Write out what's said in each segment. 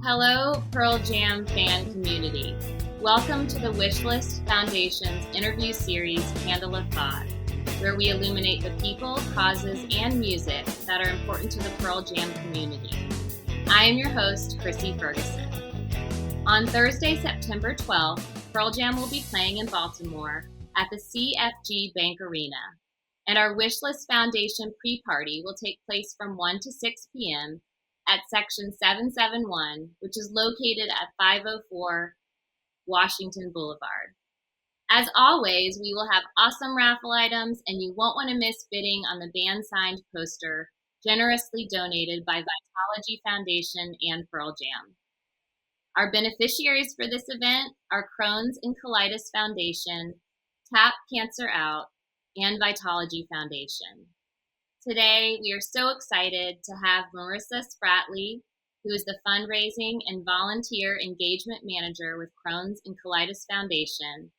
Hello, Pearl Jam fan community. Welcome to the Wishlist Foundation's interview series, Candle of Thought, where we illuminate the people, causes, and music that are important to the Pearl Jam community. I am your host, Chrissy Ferguson. On Thursday, September 12th, Pearl Jam will be playing in Baltimore at the CFG Bank Arena, and our Wishlist Foundation pre-party will take place from 1 to 6 p.m. at Section 771, which is located at 504 Washington Blvd. As always, we will have awesome raffle items, and you won't want to miss bidding on the band-signed poster generously donated by Vitology Foundation and Pearl Jam. Our beneficiaries for this event are Crohn's and Colitis Foundation, Tap Cancer Out, and Vitology Foundation. Today, we are so excited to have Marissa Spratley, who is the Fundraising and Volunteer Engagement Manager with Crohn's and Colitis Foundation,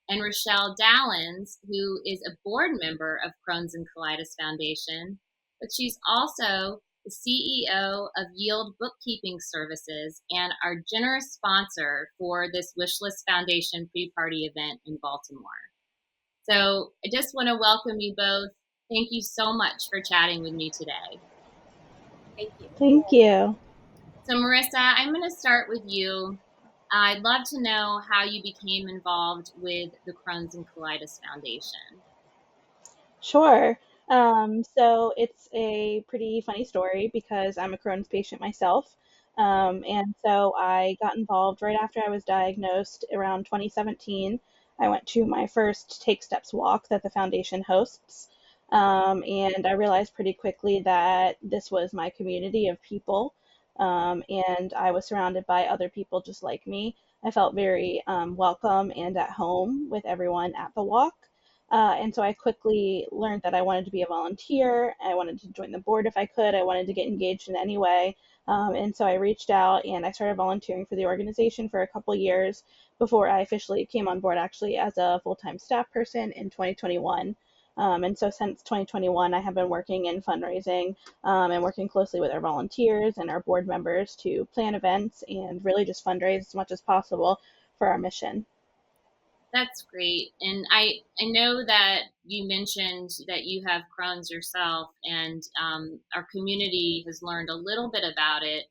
and Rochelle Dallons, who is a board member of Crohn's and Colitis Foundation, but she's also the CEO of Yield Bookkeeping Services and our generous sponsor for this Wishlist Foundation pre-party event in Baltimore. So I just want to welcome you both. Thank you so much for chatting with me today. Thank you. Thank you. So Marissa, I'm going to start with you. I'd love to know how you became involved with the Crohn's and Colitis Foundation. Sure. So it's a pretty funny story because I'm a Crohn's patient myself. And so I got involved right after I was diagnosed around 2017. I went to my first Take Steps walk that the foundation hosts. And I realized pretty quickly that this was my community of people. And I was surrounded by other people just like me. I felt very welcome and at home with everyone at the walk. And so I quickly learned that I wanted to be a volunteer. I wanted to join the board if I could. I wanted to get engaged in any way. And so I reached out and I started volunteering for the organization for a couple years before I officially came on board actually as a full-time staff person in 2021. And so since 2021, I have been working in fundraising and working closely with our volunteers and our board members to plan events and really just fundraise as much as possible for our mission. That's great. And I know that you mentioned that you have Crohn's yourself, and our community has learned a little bit about it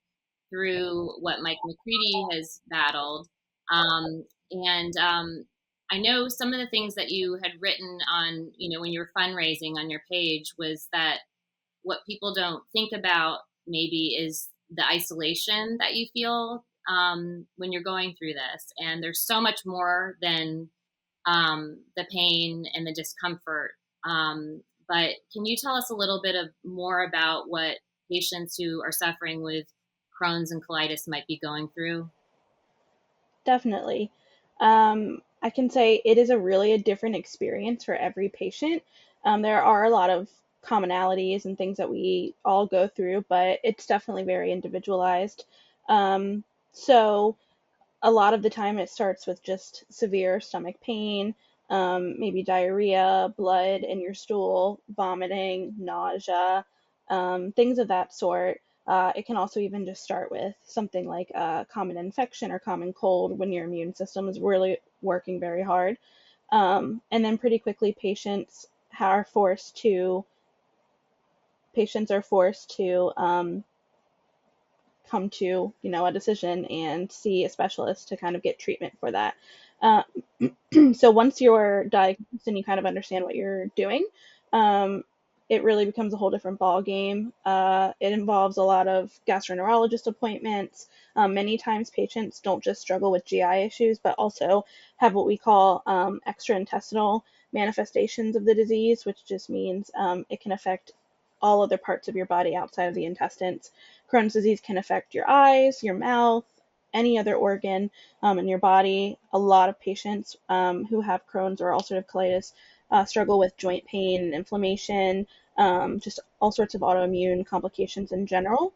through what Mike McCready has battled. I know some of the things that you had written on, when you were fundraising on your page was that what people don't think about maybe is the isolation that you feel when you're going through this. And there's so much more than the pain and the discomfort. But can you tell us a little bit more about what patients who are suffering with Crohn's and colitis might be going through? Definitely. I can say it is a different experience for every patient. There are a lot of commonalities and things that we all go through, but it's definitely very individualized. So a lot of the time it starts with just severe stomach pain, maybe diarrhea, blood in your stool, vomiting, nausea, things of that sort. It can also even just start with something like a common infection or common cold when your immune system is really working very hard. And then pretty quickly patients are forced to come to, a decision and see a specialist to kind of get treatment for that. So once you're diagnosed and you kind of understand what you're doing, it really becomes a whole different ball game. It involves a lot of gastroenterologist appointments. Many times patients don't just struggle with GI issues, but also have what we call extraintestinal manifestations of the disease, which just means it can affect all other parts of your body outside of the intestines. Crohn's disease can affect your eyes, your mouth, any other organ in your body. A lot of patients who have Crohn's or ulcerative colitis struggle with joint pain and inflammation, just all sorts of autoimmune complications in general.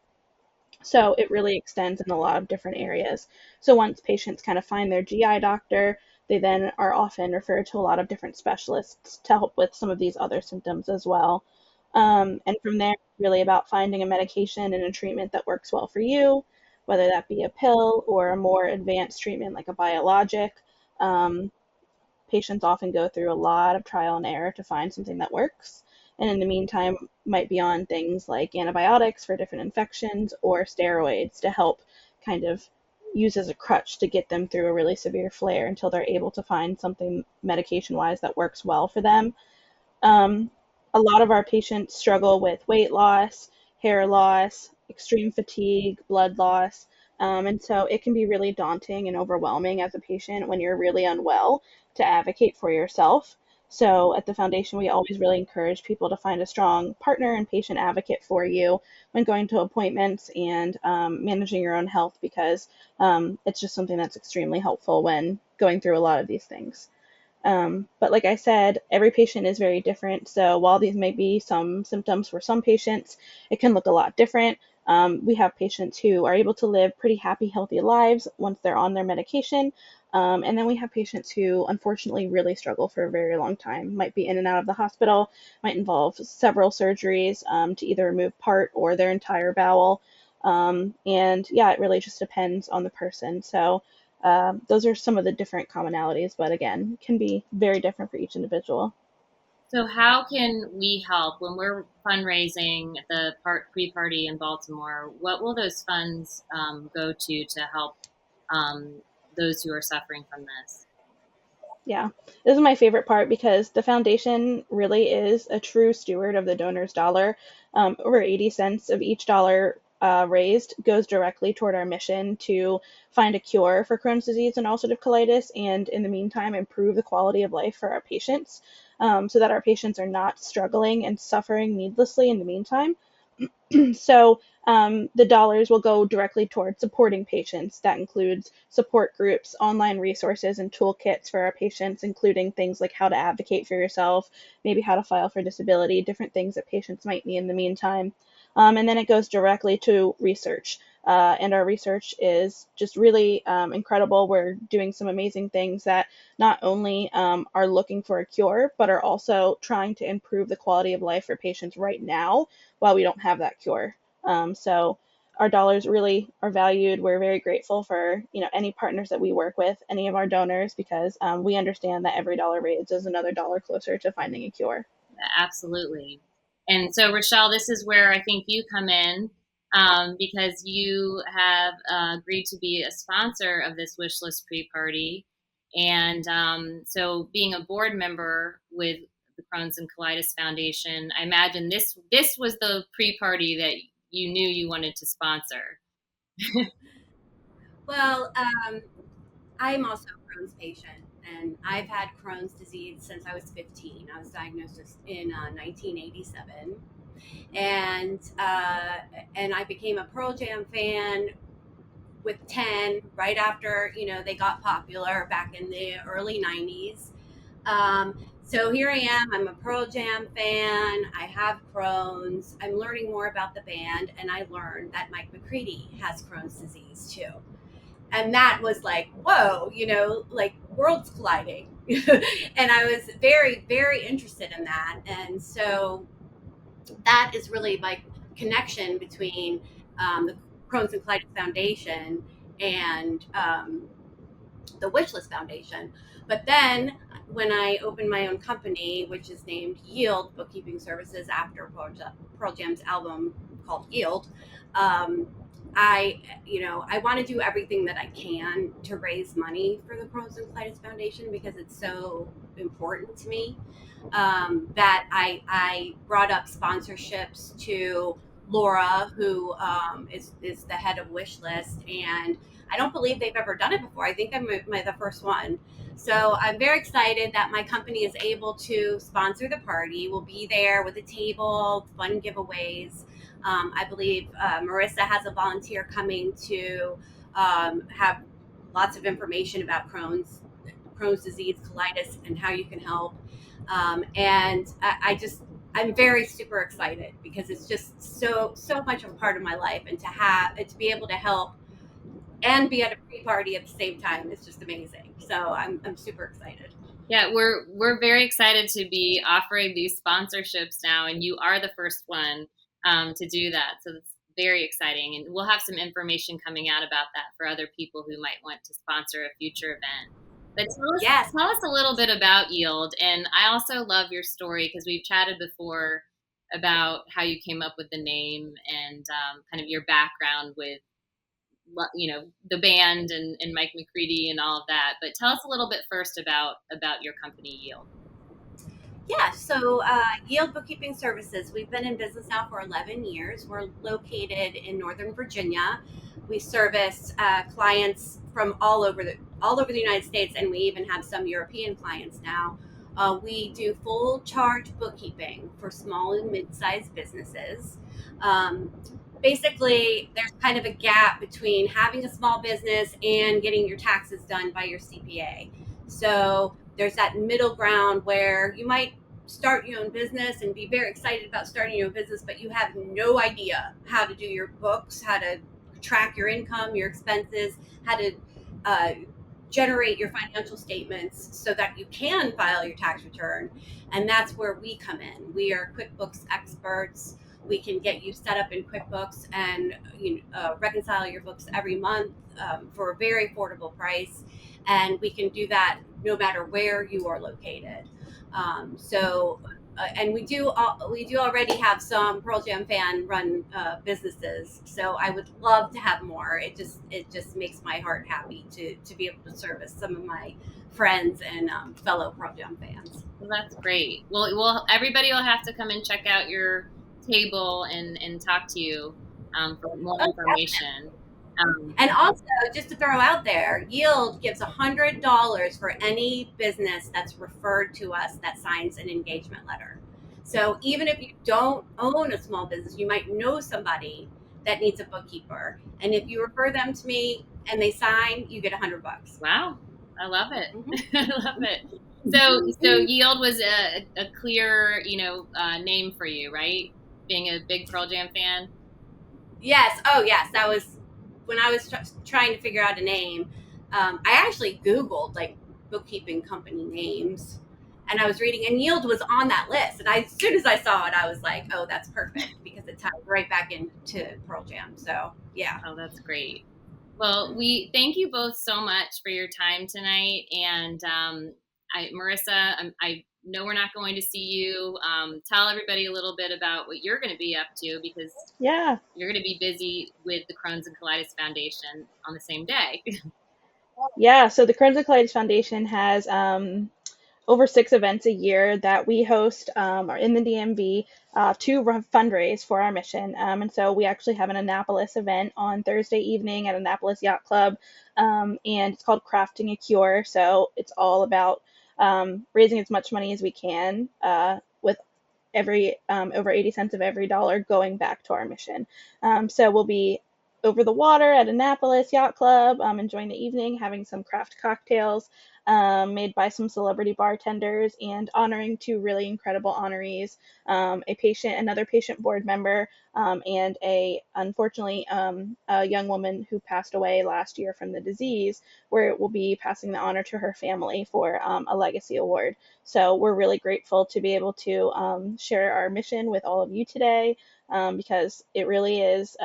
So it really extends in a lot of different areas. So once patients kind of find their GI doctor, they then are often referred to a lot of different specialists to help with some of these other symptoms as well. And from there, it's really about finding a medication and a treatment that works well for you. whether that be a pill or a more advanced treatment like a biologic. Patients often go through a lot of trial and error to find something that works. And in the meantime, might be on things like antibiotics for different infections or steroids to help kind of use as a crutch to get them through a really severe flare until they're able to find something medication wise that works well for them. Um, a lot of our patients struggle with weight loss, hair loss, extreme fatigue, blood loss. And so it can be really daunting and overwhelming as a patient when you're really unwell to advocate for yourself. So at the foundation, we always really encourage people to find a strong partner and patient advocate for you when going to appointments and managing your own health, because it's just something that's extremely helpful when going through a lot of these things. But like I said, every patient is very different. So while these may be some symptoms for some patients, it can look a lot different. We have patients who are able to live pretty happy, healthy lives once they're on their medication. And then we have patients who unfortunately really struggle for a very long time, might be in and out of the hospital, might involve several surgeries to either remove part or their entire bowel. And yeah, it really just depends on the person. So those are some of the different commonalities, but again, can be very different for each individual. So how can we help when we're fundraising at the pre-party in Baltimore? What will those funds go to help those who are suffering from this? Yeah, this is my favorite part because the foundation really is a true steward of the donor's dollar. Over 80 cents of each dollar raised goes directly toward our mission to find a cure for Crohn's disease and ulcerative colitis, and in the meantime, improve the quality of life for our patients so that our patients are not struggling and suffering needlessly in the meantime. So the dollars will go directly towards supporting patients. That includes support groups, online resources, and toolkits for our patients, including things like how to advocate for yourself, maybe how to file for disability, different things that patients might need in the meantime. And then it goes directly to research. And our research is just really incredible. We're doing some amazing things that not only are looking for a cure, but are also trying to improve the quality of life for patients right now while we don't have that cure. So our dollars really are valued. We're very grateful for any partners that we work with, any of our donors, because we understand that every dollar raised is another dollar closer to finding a cure. Absolutely. And so, Rochelle, this is where I think you come in because you have agreed to be a sponsor of this Wishlist pre-party. And so being a board member with the Crohn's and Colitis Foundation, I imagine this was the pre-party that you knew you wanted to sponsor. Well, I'm also a Crohn's patient, and I've had Crohn's disease since I was 15. I was diagnosed in 1987, and I became a Pearl Jam fan with 10 right after they got popular back in the early 90s. So here I am. I'm a Pearl Jam fan. I have Crohn's. I'm learning more about the band, and I learned that Mike McCready has Crohn's disease too. And that was like, whoa, like worlds colliding. And I was very, very interested in that. And so that is really my connection between the Crohn's and Colitis Foundation and the Wishlist Foundation. But then when I opened my own company, which is named Yield Bookkeeping Services after Pearl Jam's album called Yield, I want to do everything that I can to raise money for the Crohn's and Colitis Foundation because it's so important to me. That I brought up sponsorships to Laura, who is the head of Wishlist, and I don't believe they've ever done it before. I think I'm the first one. So I'm very excited that my company is able to sponsor the party. We'll be there with a table, fun giveaways. I believe Marissa has a volunteer coming to have lots of information about Crohn's disease, colitis, and how you can help. And I'm very super excited because it's just so much of a part of my life, and to be able to help and be at a pre-party at the same time is just amazing. So I'm super excited. Yeah, we're very excited to be offering these sponsorships now, and you are the first one to do that. So very exciting. And we'll have some information coming out about that for other people who might want to sponsor a future event. But tell us a little bit about Yield. And I also love your story because we've chatted before about how you came up with the name and kind of your background with, the band and Mike McCready and all of that. But tell us a little bit first about your company, Yield. Yeah, so Yield Bookkeeping Services, we've been in business now for 11 years. We're located in Northern Virginia. We service clients from all over the United States, and we even have some European clients now. We do full charge bookkeeping for small and mid-sized businesses. Basically, there's kind of a gap between having a small business and getting your taxes done by your CPA. So there's that middle ground where you might start your own business and be very excited about starting your own business, but you have no idea how to do your books, how to track your income, your expenses, how to generate your financial statements so that you can file your tax return. And that's where we come in. We are QuickBooks experts. We can get you set up in QuickBooks and reconcile your books every month for a very affordable price. And we can do that no matter where you are located. And we do already have some Pearl Jam fan run businesses. So I would love to have more. It just makes my heart happy to be able to service some of my friends and fellow Pearl Jam fans. Well, that's great. Well, everybody will have to come and check out your table and talk to you for more information. And also, just to throw out there, Yield gives $100 for any business that's referred to us that signs an engagement letter. So even if you don't own a small business, you might know somebody that needs a bookkeeper. And if you refer them to me and they sign, you get $100. Wow. I love it. Mm-hmm. I love it. So Yield was a clear, name for you, right? Being a big Pearl Jam fan. Yes. Oh, yes. That was when I was trying to figure out a name. I actually Googled like bookkeeping company names, and I was reading, and Yield was on that list. And as soon as I saw it, I was like, "Oh, that's perfect," because it ties right back into Pearl Jam. So yeah. Oh, that's great. Well, we thank you both so much for your time tonight. And Marissa, I know we're not going to see you. Tell everybody a little bit about what you're going to be up to, because you're going to be busy with the Crohn's and Colitis Foundation on the same day. Yeah, so the Crohn's and Colitis Foundation has over 6 events a year that we host in the DMV to fundraise for our mission. And so we actually have an Annapolis event on Thursday evening at Annapolis Yacht Club, and it's called Crafting a Cure. So it's all about raising as much money as we can with every over 80 cents of every dollar going back to our mission. So we'll be over the water at Annapolis Yacht Club, enjoying the evening, having some craft cocktails made by some celebrity bartenders, and honoring 2 really incredible honorees, another patient board member, and unfortunately, a young woman who passed away last year from the disease, where it will be passing the honor to her family for a legacy award. So we're really grateful to be able to share our mission with all of you today, because it really is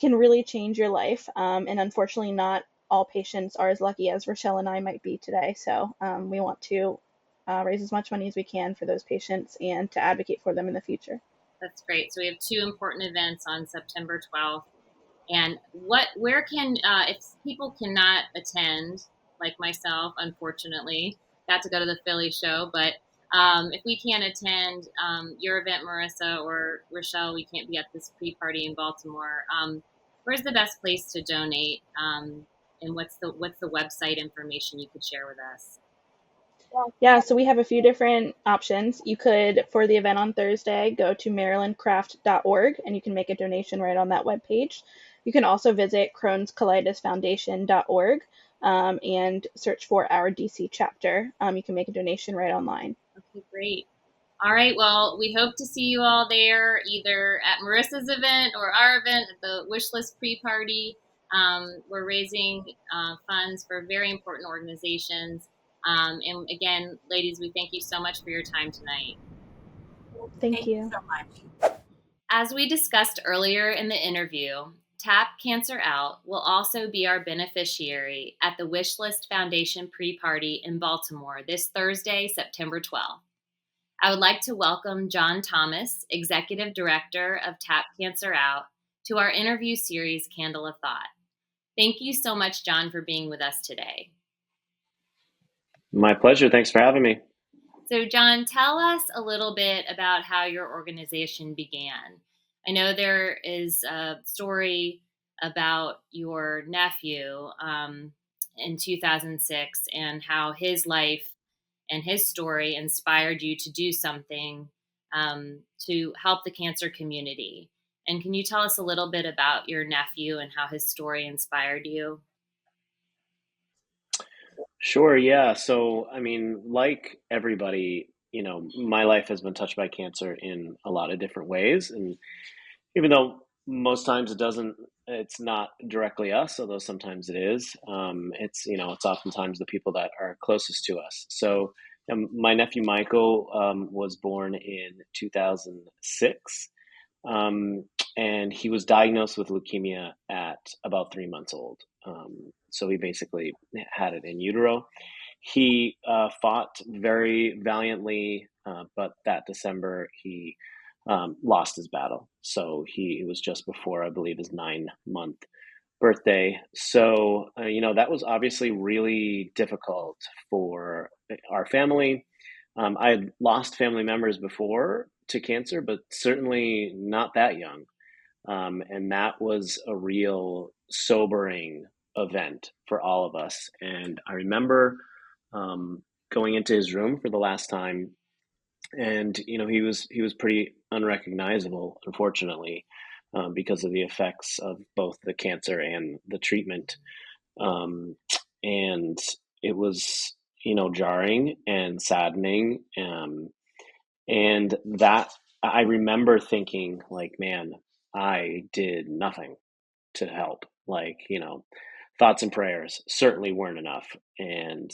can really change your life. And unfortunately, not all patients are as lucky as Rochelle and I might be today. So we want to raise as much money as we can for those patients and to advocate for them in the future. That's great. So we have 2 important events on September 12th. And where can, if people cannot attend, like myself, unfortunately, got to go to the Philly show, but if we can't attend your event, Marissa, or Rochelle, we can't be at this pre-party in Baltimore, where's the best place to donate? And what's the website information you could share with us? Yeah, so we have a few different options. You could, for the event on Thursday, go to marylandcraft.org and you can make a donation right on that webpage. You can also visit crohnscolitisfoundation.org and search for our DC chapter. You can make a donation right online. Okay, great. All right, well, we hope to see you all there, either at Marissa's event or our event at the Wishlist pre-party. We're raising funds for very important organizations. And again, ladies, we thank you so much for your time tonight. Thank you so much. As we discussed earlier in the interview, Tap Cancer Out will also be our beneficiary at the Wishlist Foundation pre-party in Baltimore this Thursday, September 12th. I would like to welcome Jon Thomas, Executive Director of Tap Cancer Out, to our interview series, Candle of Thought. Thank you so much, Jon, for being with us today. My pleasure. Thanks for having me. So, Jon, tell us a little bit about how your organization began. I know there is a story about your nephew in 2006 and how his life and his story inspired you to do something to help the cancer community. And can you tell us a little bit about your nephew and how his story inspired you? Sure. Yeah. So, like everybody, my life has been touched by cancer in a lot of different ways. And even though most times it's not directly us, although sometimes it is, it's oftentimes the people that are closest to us. So, my nephew Michael was born in 2006. Um, and he was diagnosed with leukemia at about 3 months old. So he basically had it in utero. He fought very valiantly, but that December he lost his battle. So it was just before, I believe, his 9-month birthday. So, that was obviously really difficult for our family. I had lost family members before to cancer, but certainly not that young. And that was a real sobering event for all of us. And I remember going into his room for the last time, and he was pretty unrecognizable, unfortunately, because of the effects of both the cancer and the treatment. Um, and it was jarring and saddening. And that I remember thinking, like, man, I did nothing to help. Like, thoughts and prayers certainly weren't enough. And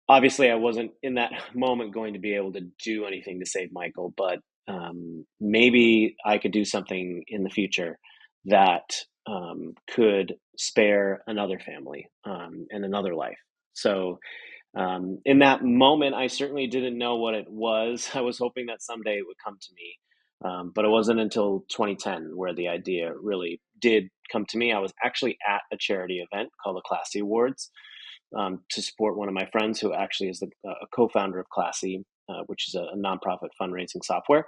obviously, I wasn't in that moment going to be able to do anything to save Michael, but maybe I could do something in the future that could spare another family and another life. So, in that moment, I certainly didn't know what it was. I was hoping that someday it would come to me. But it wasn't until 2010 where the idea really did come to me. I was actually at a charity event called the Classy Awards to support one of my friends who actually is a co-founder of Classy, which is a nonprofit fundraising software,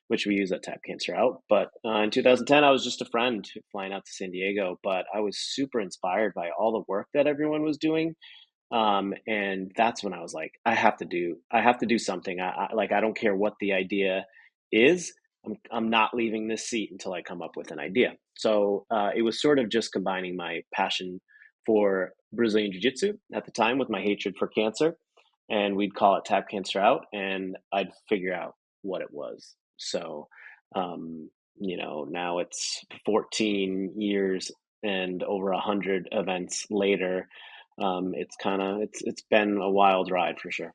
which we use at Tap Cancer Out. But in 2010, I was just a friend flying out to San Diego, but I was super inspired by all the work that everyone was doing. And that's when I was like, I have to do something. I don't care what the idea is. I'm not leaving this seat until I come up with an idea. So it was sort of just combining my passion for Brazilian Jiu-Jitsu at the time with my hatred for cancer, and we'd call it Tap Cancer Out, and I'd figure out what it was. So, now it's 14 years and over 100 events later. It's been a wild ride for sure.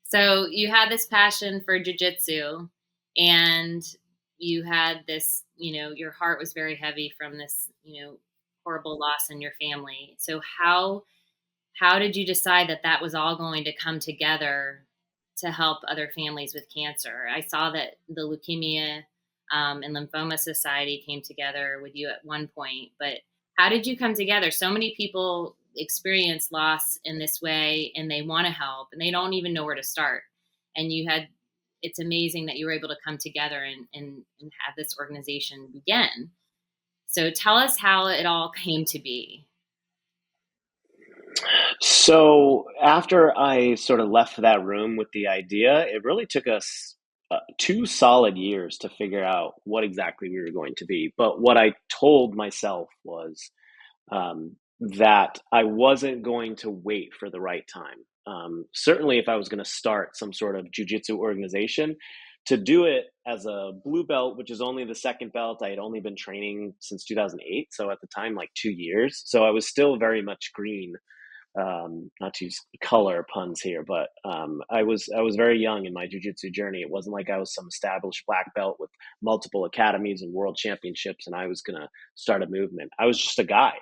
So you had this passion for jiu-jitsu, and you had this, your heart was very heavy from this, horrible loss in your family. So how did you decide that that was all going to come together to help other families with cancer? I saw that the Leukemia and Lymphoma Society came together with you at one point, but how did you come together? So many people experience loss in this way and they want to help and they don't even know where to start. And it's amazing that you were able to come together and have this organization begin. So tell us how it all came to be. So after I sort of left that room with the idea, it really took us 2 solid years to figure out what exactly we were going to be. But what I told myself was that I wasn't going to wait for the right time. Certainly, if I was going to start some sort of jujitsu organization, to do it as a blue belt, which is only the second belt, I had only been training since 2008. So at the time, like 2 years. So I was still very much green. not to use color puns here, but I was very young in my jiu-jitsu journey. It wasn't like I was some established black belt with multiple academies and world championships, and I was going to start a movement. I was just a guy.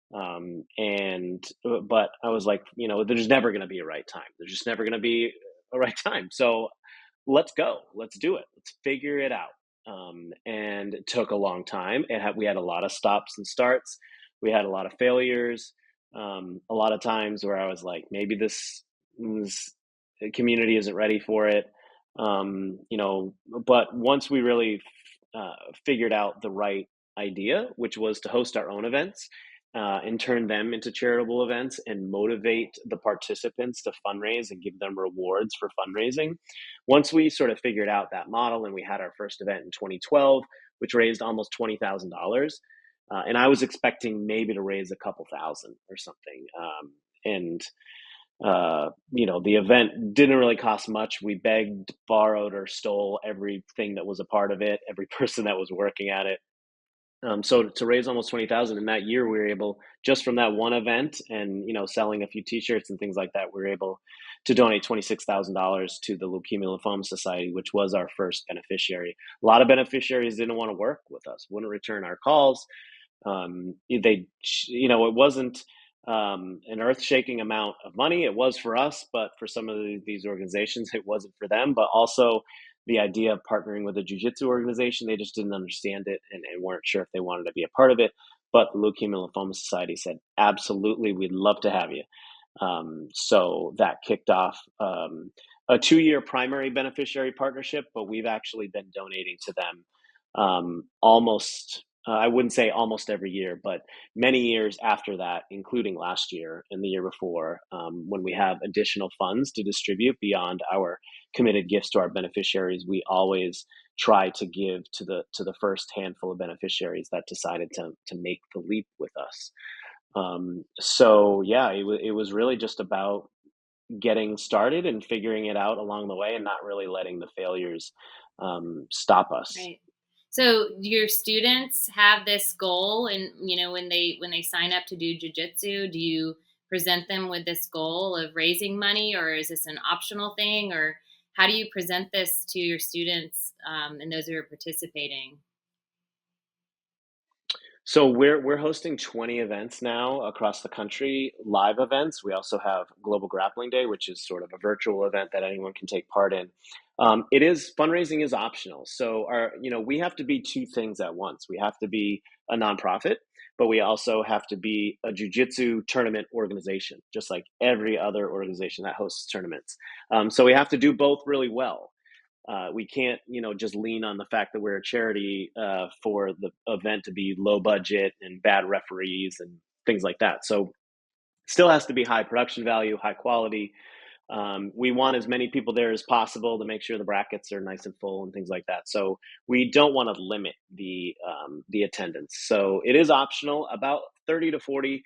But I was like, there's never going to be a right time. There's just never going to be a right time. So let's go. Let's do it. Let's figure it out. And it took a long time. We had a lot of stops and starts. We had a lot of failures. A lot of times where I was like, maybe this community isn't ready for it. But once we really figured out the right idea, which was to host our own events, and turn them into charitable events and motivate the participants to fundraise and give them rewards for fundraising. Once we sort of figured out that model and we had our first event in 2012, which raised almost $20,000, and I was expecting maybe to raise a couple thousand or something. The event didn't really cost much. We begged, borrowed, or stole everything that was a part of it, every person that was working at it. So to raise almost 20,000 in that year, we were able, just from that one event and, selling a few t-shirts and things like that, we were able to donate $26,000 to the Leukemia Lymphoma Society, which was our first beneficiary. A lot of beneficiaries didn't want to work with us, wouldn't return our calls. It wasn't an earth-shaking amount of money. It was for us, but for some of these organizations, it wasn't for them. But also the idea of partnering with a jiu-jitsu organization, they just didn't understand it and weren't sure if they wanted to be a part of it. But the Leukemia Lymphoma Society said, absolutely, we'd love to have you. So that kicked off a 2-year primary beneficiary partnership, but we've actually been donating to them almost, I wouldn't say almost every year, but many years after that, including last year and the year before, when we have additional funds to distribute beyond our committed gifts to our beneficiaries, we always try to give to the first handful of beneficiaries that decided to make the leap with us. It was really just about getting started and figuring it out along the way and not really letting the failures stop us. Right. So your students have this goal, and when they sign up to do jiu-jitsu, do you present them with this goal of raising money, or is this an optional thing, or how do you present this to your students and those who are participating? So we're hosting 20 events now across the country, live events. We also have Global Grappling Day, which is sort of a virtual event that anyone can take part in. Fundraising is optional. So we have to be two things at once. We have to be a nonprofit, but we also have to be a jiu-jitsu tournament organization, just like every other organization that hosts tournaments. So we have to do both really well. We can't, just lean on the fact that we're a charity for the event to be low budget and bad referees and things like that. So still has to be high production value, high quality. We want as many people there as possible to make sure the brackets are nice and full and things like that. So we don't want to limit the attendance. So it is optional. About 30 to 40%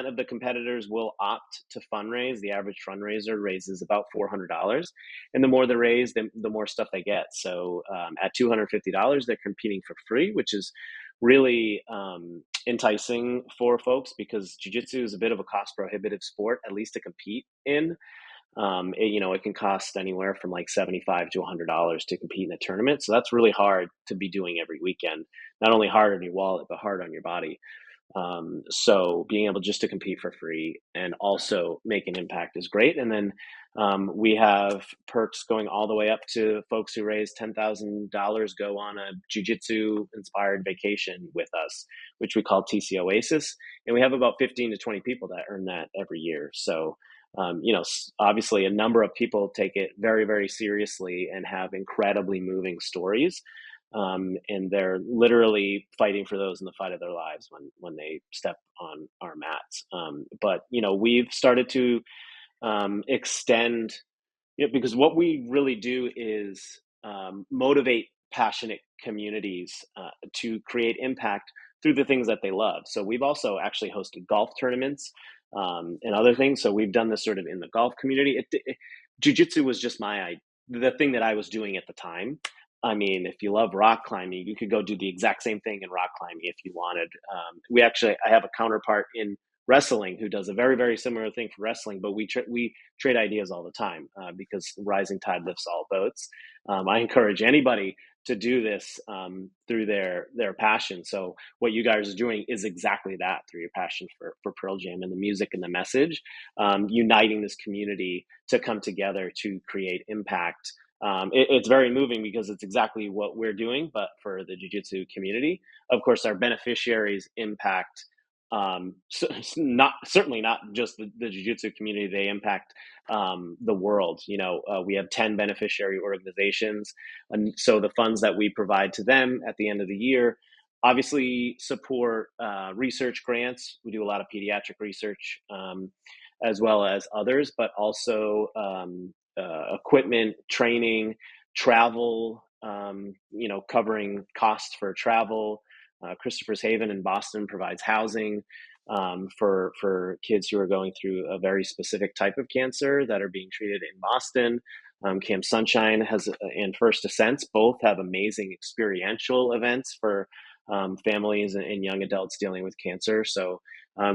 of the competitors will opt to fundraise. The average fundraiser raises about $400, and the more they raise, the more stuff they get. So at $250, they're competing for free, which is really enticing for folks because jiu-jitsu is a bit of a cost prohibitive sport, at least to compete in. It can cost anywhere from like $75 to $100 to compete in a tournament. So that's really hard to be doing every weekend. Not only hard on your wallet, but hard on your body. So being able just to compete for free and also make an impact is great. And then we have perks going all the way up to folks who raise $10,000 go on a jiu-jitsu inspired vacation with us, which we call TC Oasis. And we have about 15 to 20 people that earn that every year. So obviously a number of people take it very, very seriously and have incredibly moving stories. And they're literally fighting for those in the fight of their lives when they step on our mats. But we've started to extend, because what we really do is motivate passionate communities to create impact through the things that they love. So we've also actually hosted golf tournaments and other things. So we've done this sort of in the golf community. Jiu-jitsu was just the thing that I was doing at the time. I mean, if you love rock climbing, you could go do the exact same thing in rock climbing if you wanted. I have a counterpart in wrestling, who does a very, very similar thing for wrestling, but we trade ideas all the time because rising tide lifts all boats. I encourage anybody to do this through their passion. So what you guys are doing is exactly that, through your passion for Pearl Jam and the music and the message, uniting this community to come together to create impact. It's very moving because it's exactly what we're doing, but for the jiu-jitsu community. Of course, our beneficiaries impact certainly not just the jiu-jitsu community. They impact the world. We have 10 beneficiary organizations, and so the funds that we provide to them at the end of the year obviously support research grants. We do a lot of pediatric research as well as others, but also equipment, training, travel, covering costs for travel. Christopher's Haven in Boston provides housing for kids who are going through a very specific type of cancer that are being treated in Boston. Camp Sunshine and First Ascents both have amazing experiential events for families and young adults dealing with cancer. So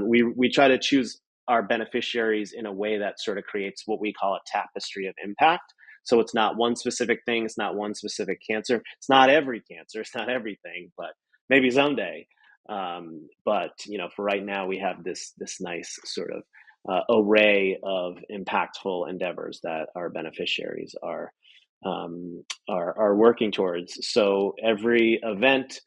we try to choose our beneficiaries in a way that sort of creates what we call a tapestry of impact. So it's not one specific thing. It's not one specific cancer. It's not every cancer. It's not everything, but maybe someday. But for right now, we have this nice sort of array of impactful endeavors that our beneficiaries are working towards. So every event,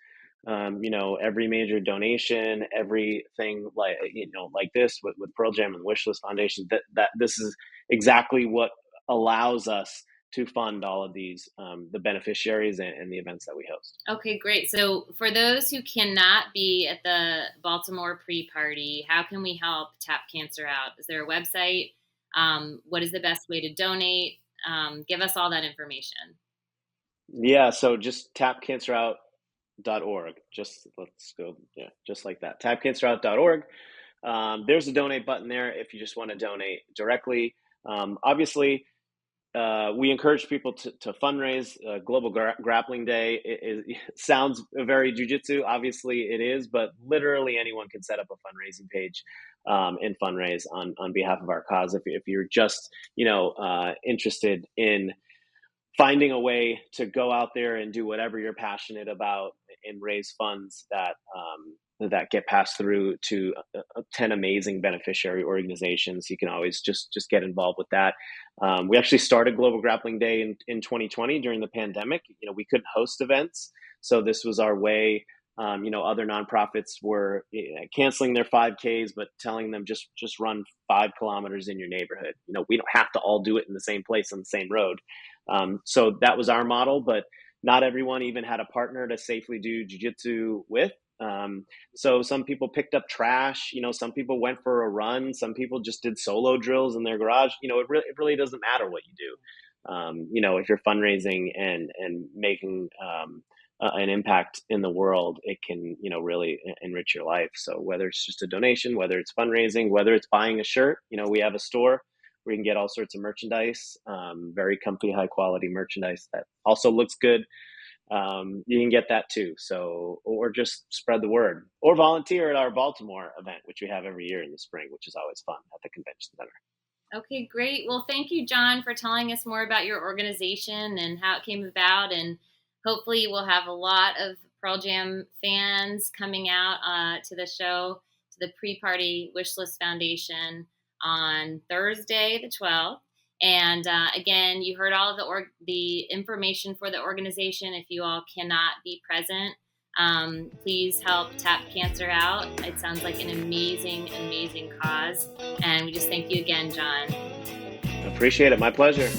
every major donation, everything like this with Pearl Jam and Wishlist Foundation, that this is exactly what allows us to fund all of these, the beneficiaries and the events that we host. Okay, great. So for those who cannot be at the Baltimore pre-party, how can we help Tap Cancer out? Is there a website? What is the best way to donate? Give us all that information. Yeah, so just tapcancerout.org. Let's go, just like that. Tapcancerout.org. There's a donate button there if you just want to donate directly. Obviously, we encourage people to fundraise. Global Grappling Day it sounds very jiu-jitsu. Obviously it is, but literally anyone can set up a fundraising page and fundraise on behalf of our cause. If you're just interested in finding a way to go out there and do whatever you're passionate about and raise funds that get passed through to 10 amazing beneficiary organizations, you can always just get involved with that. We actually started Global Grappling Day in 2020 during the pandemic. We couldn't host events, so this was our way. Other nonprofits were canceling their 5Ks, but telling them just run 5 kilometers in your neighborhood. We don't have to all do it in the same place on the same road. So that was our model, but not everyone even had a partner to safely do jiu-jitsu with. So some people picked up trash, some people went for a run, some people just did solo drills in their garage. It really doesn't matter what you do. If you're fundraising and making an impact in the world, it can, really enrich your life. So whether it's just a donation, whether it's fundraising, whether it's buying a shirt, we have a store where you can get all sorts of merchandise, very comfy, high quality merchandise that also looks good. You can get that too. So, or just spread the word, or volunteer at our Baltimore event, which we have every year in the spring, which is always fun at the convention center. Okay, great. Well, thank you, Jon, for telling us more about your organization and how it came about. And hopefully we'll have a lot of Pearl Jam fans coming out to the show, to the pre-party Wishlist Foundation on Thursday, the 12th. And again, you heard all of the information for the organization. If you all cannot be present, please help Tap Cancer out. It sounds like an amazing, amazing cause. And we just thank you again, Jon. Appreciate it. My pleasure.